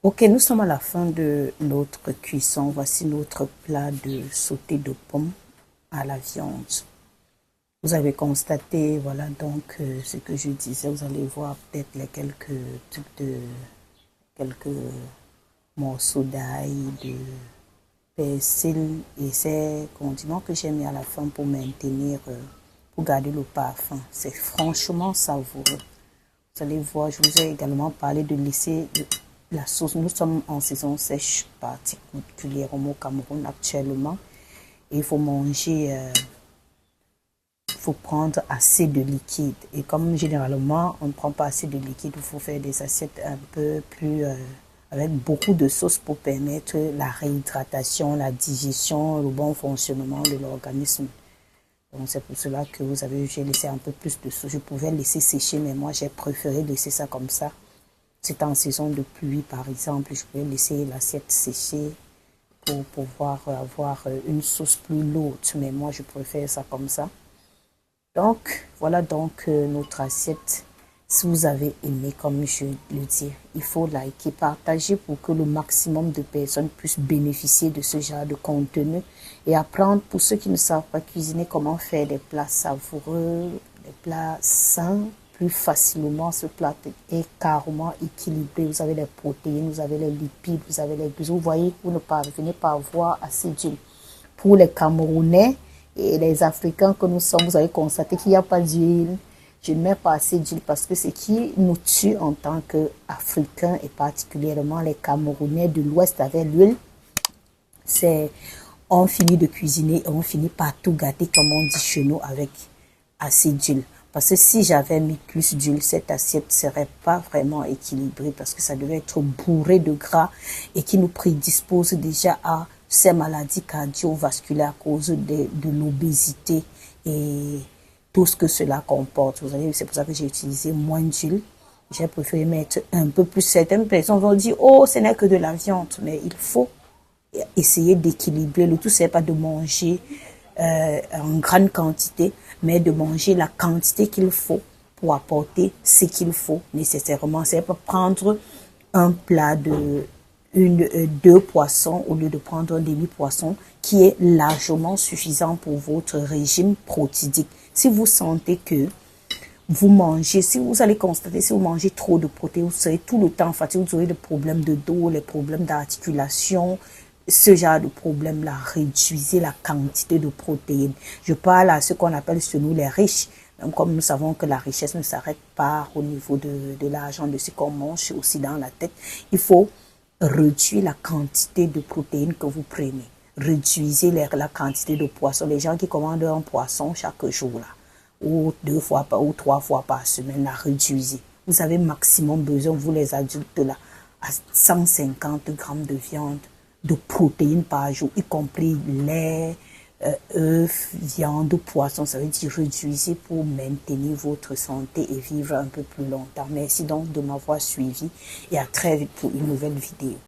Ok, nous sommes à la fin de notre cuisson. Voici notre plat de sauté de pommes à la viande. Vous avez constaté, voilà donc ce que je disais. Vous allez voir peut-être les quelques trucs de quelques morceaux d'ail, de persil et ces condiments que j'ai mis à la fin pour maintenir, pour garder le parfum. C'est franchement savoureux. Vous allez voir, je vous ai également parlé de laisser la sauce. Nous sommes en saison sèche, particulièrement au Cameroun actuellement. Et il faut manger, il faut prendre assez de liquide. Et comme généralement, on ne prend pas assez de liquide, il faut faire des assiettes un peu plus, avec beaucoup de sauce pour permettre la réhydratation, la digestion, le bon fonctionnement de l'organisme. Donc c'est pour cela que j'ai laissé un peu plus de sauce. Je pouvais laisser sécher, mais moi j'ai préféré laisser ça comme ça. C'était en saison de pluie par exemple, je pouvais laisser l'assiette sécher pour pouvoir avoir une sauce plus lourde. Mais moi je préfère ça comme ça. Donc voilà donc notre assiette. Si vous avez aimé, comme je le dis, il faut liker, partager pour que le maximum de personnes puissent bénéficier de ce genre de contenu et apprendre, pour ceux qui ne savent pas cuisiner, comment faire des plats savoureux, des plats sains, plus facilement. Ce plat est carrément équilibré. Vous avez les protéines, vous avez les lipides, vous avez les glucides. Vous voyez, vous ne parvenez pas à avoir assez d'huile. Pour les Camerounais et les Africains que nous sommes, vous avez constaté qu'il n'y a pas d'huile. Je ne mets pas assez d'huile parce que ce qui nous tue en tant qu'Africains et particulièrement les Camerounais de l'Ouest avec l'huile, c'est on finit de cuisiner et on finit par tout gâter comme on dit chez nous avec assez d'huile. Parce que si j'avais mis plus d'huile, cette assiette ne serait pas vraiment équilibrée parce que ça devait être bourré de gras et qui nous prédispose déjà à ces maladies cardiovasculaires à cause de l'obésité et tout ce que cela comporte. Vous savez, c'est pour ça que j'ai utilisé moins d'huile. J'ai préféré mettre un peu plus. Certaines personnes vont dire, oh, ce n'est que de la viande. Mais il faut essayer d'équilibrer. Le tout, c'est pas de manger en grande quantité, mais de manger la quantité qu'il faut pour apporter ce qu'il faut nécessairement. C'est pas prendre un plat de deux poissons au lieu de prendre un demi-poisson qui est largement suffisant pour votre régime protidique. Si vous sentez que vous mangez, si vous allez constater, si vous mangez trop de protéines, vous serez tout le temps fatigué, vous aurez des problèmes de dos, les problèmes d'articulation, ce genre de problème-là. Réduisez la quantité de protéines. Je parle à ce qu'on appelle chez nous les riches. Même comme nous savons que la richesse ne s'arrête pas au niveau de l'argent, de ce qu'on mange, c'est aussi dans la tête. Il faut réduire la quantité de protéines que vous prenez. Réduisez la quantité de poissons. Les gens qui commandent un poisson chaque jour, là, ou 2 fois ou 3 fois par semaine, la réduisez. Vous avez maximum besoin, vous les adultes, là, à 150 grammes de viande, de protéines par jour, y compris lait, œufs, viande, poisson. Ça veut dire réduisez pour maintenir votre santé et vivre un peu plus longtemps. Merci donc de m'avoir suivi et à très vite pour une nouvelle vidéo.